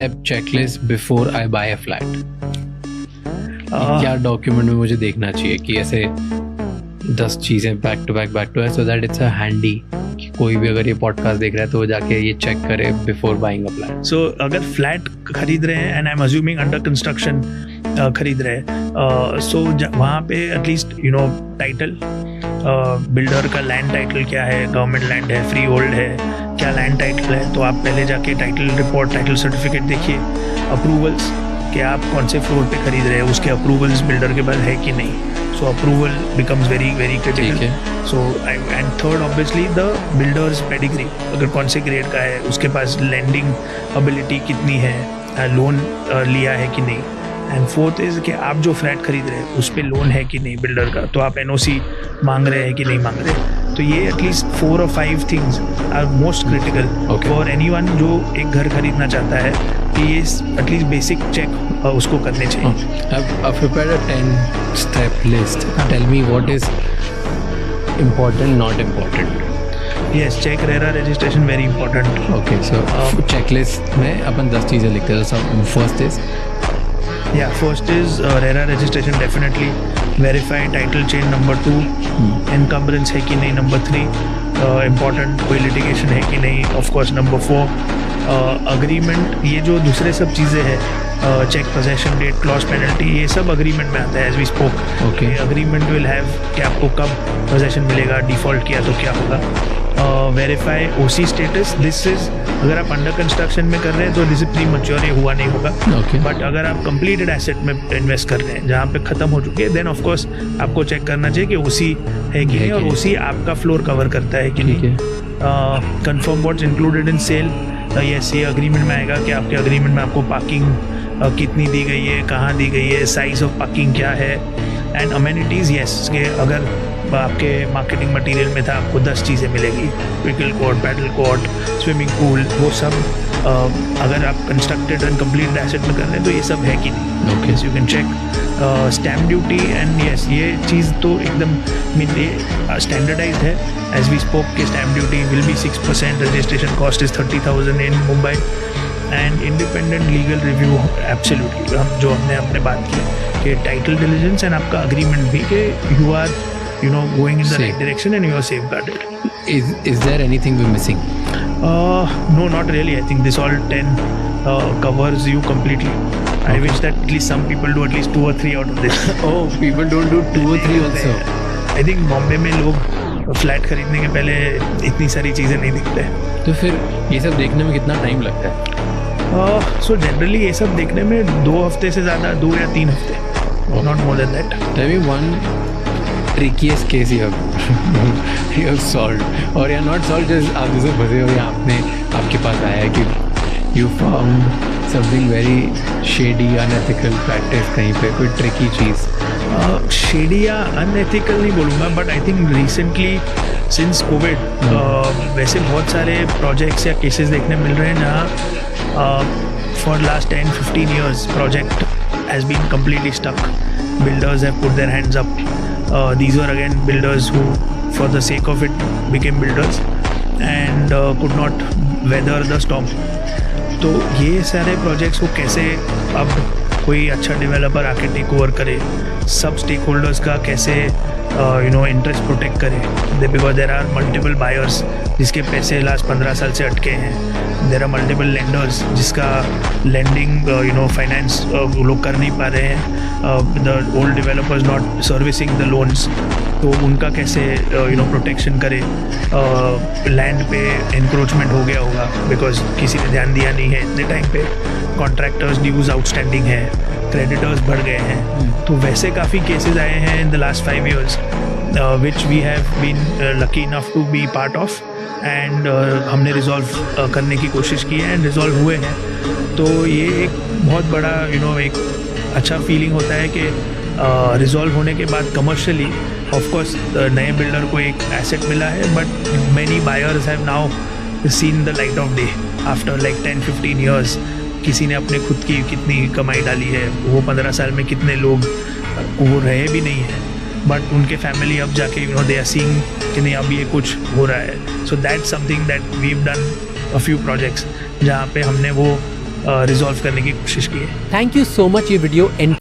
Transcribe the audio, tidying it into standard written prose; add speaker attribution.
Speaker 1: checklist before I buy a flat? क्या document में मुझे देखना चाहिए कि ऐसे 10 चीज़ें back to back so that it's a handy कि कोई भी अगर ये पॉडकास्ट देख रहा है तो वो जाके ये चेक करे बिफोर बाइंग अ फ्लैट.
Speaker 2: सो अगर फ्लैट खरीद रहे हैं and I am assuming under construction खरीद रहे हैं सो वहाँ पे एटलीस्ट टाइटल बिल्डर का लैंड टाइटल क्या है, गवर्नमेंट लैंड है, फ्री होल्ड है, क्या लैंड टाइटल है, तो आप पहले जाके टाइटल रिपोर्ट, टाइटल सर्टिफिकेट देखिए. अप्रूवल्स कि आप कौन से फ्लोर पे खरीद रहे हैं, उसके अप्रूवल्स बिल्डर के पास है कि नहीं. So approval becomes very very critical. So and third obviously the builder's pedigree, अगर कौन से ग्रेड का है, उसके पास लैंडिंग एबिलिटी कितनी है, लोन लिया है कि नहीं. एंड फोर्थ इज कि आप जो फ्लैट खरीद रहे हैं उस पर लोन है कि नहीं बिल्डर का, तो आप NOC मांग रहे हैं कि नहीं मांग रहे. तो ये at least 4 or 5 things are most critical for anyone जो एक घर खरीदना चाहता है, कि ये एटलीस्ट बेसिक चेक उसको करने चाहिए.
Speaker 1: I've prepared a 10-step list. Tell me what is important, not important.
Speaker 2: Yes, check RERA registration very important.
Speaker 1: Okay, so checklist में अपन 10 चीज़ें लिखते हैं. So first is
Speaker 2: first is RERA registration, definitely verify title chain. Number 2 encumbrance है कि नहीं. Number 3 important कोई litigation है कि नहीं. Of course number 4 agreement. ये जो दूसरे सब चीज़ें हैं, check possession date, clause penalty, ये सब agreement में आता है as we spoke.
Speaker 1: Okay.
Speaker 2: Agreement will have कि आपको कब possession मिलेगा, default किया तो क्या होगा. Verify OC status. This is अगर आप अंडर कंस्ट्रक्शन में कर रहे हैं तो दिस इज प्री मैच्योर, ये हुआ नहीं होगा. बट अगर आप कंप्लीटेड एसेट में इन्वेस्ट कर रहे हैं जहाँ पे खत्म हो चुकी है, देन ऑफ कोर्स आपको चेक करना चाहिए कि OC है कि नहीं, और OC आपका फ्लोर कवर करता है कि नहीं. Confirm what's included in sale. Yes, ये अग्रीमेंट में आएगा कि आपके अग्रीमेंट में आपको पार्किंग कितनी दी गई है, कहाँ दी गई है, साइज ऑफ पार्किंग क्या है. एंड अमेनिटीज़, यस, के अगर आपके मार्केटिंग मटेरियल में था आपको 10 चीज़ें मिलेगी, pickle court, paddle court, swimming pool, वो सब अगर आप कंस्ट्रक्टेड एंड कंप्लीट एसेट में कर रहे हैं तो ये सब है कि नहीं. Okay, so you can check. Stamp duty and yes, ये चीज़ तो एकदम स्टैंडर्डाइज्ड है एज वी स्पोक कि stamp duty will be 6%. Registration cost is 30,000 in Mumbai. And independent legal review absolutely, जो हमने अपने बात की कि टाइटल डिलिजेंस एंड आपका अग्रीमेंट भी कि you are going in the right direction and you are safeguarded.
Speaker 1: Is there anything we're missing?
Speaker 2: No, not really. I think this all 10 covers you completely. I wish that at least some people do at least 2 or 3 out of this.
Speaker 1: Oh, people don't do 2 or 3 also.
Speaker 2: I think Bombay में लोग flat खरीदने के पहले इतनी सारी चीज़ें नहीं दिखते.
Speaker 1: तो फिर ये सब देखने में कितना टाइम लगता है?
Speaker 2: So generally ये सब देखने में 2 हफ्ते से ज़्यादा, 2 या 3 हफ्ते. Not more than that.
Speaker 1: Tell me one trickiest case you have solved, or you're not solved, just आप जैसे फंसे हो या आपके पास आया है कि you found something very shady, unethical practice कहीं पे, कोई tricky चीज़.
Speaker 2: shady या unethical नहीं बोलूँगा, but I think recently since COVID वैसे बहुत सारे projects या cases देखने मिल रहे हैं जहाँ for last 10-15 years project has been completely stuck. Builders have put their hands up. These were again builders who for the sake of it became builders and could not weather the storm. तो ये सारे projects को कैसे अब कोई अच्छा developer आके take over करे, सब स्टेक होल्डर्स का कैसे इंटरेस्ट प्रोटेक्ट करे, because there are multiple buyers जिसके पैसे लास्ट 15 साल से अटके हैं. देर आर मल्टीपल लेंडर्स जिसका लेंडिंग फाइनेंस वो लोग कर नहीं पा रहे हैं. The old developers not servicing the loans, तो उनका कैसे प्रोटेक्शन करे. लैंड पे इंक्रोचमेंट हो गया होगा बिकॉज किसी ने ध्यान दिया नहीं है इतने टाइम पे. कॉन्ट्रैक्टर्स ड्यूज आउटस्टैंडिंग है, क्रेडिटर्स बढ़ गए हैं. तो वैसे काफ़ी केसेस आए हैं in the last 5 years which we have been lucky enough to be part of. And हमने रिजॉल्व करने की कोशिश की है एंड रिजॉल्व हुए हैं. तो ये एक बहुत बड़ा एक अच्छा फीलिंग होता है कि रिजॉल्व होने के बाद कमर्शियली ऑफ कोर्स नए बिल्डर को एक एसेट मिला है, but many buyers have now seen the light of day after like 10-15 years. किसी ने अपने खुद की कितनी कमाई डाली है, वो 15 साल में कितने लोग वो रहे भी नहीं है, बट उनके फैमिली अब जाके दे आर सीइंग कि नहीं अब ये कुछ हो रहा है. So that's something that we have done a few projects जहाँ पे हमने वो रिजॉल्व करने की कोशिश की है।
Speaker 3: थैंक यू सो मच ये वीडियो एंड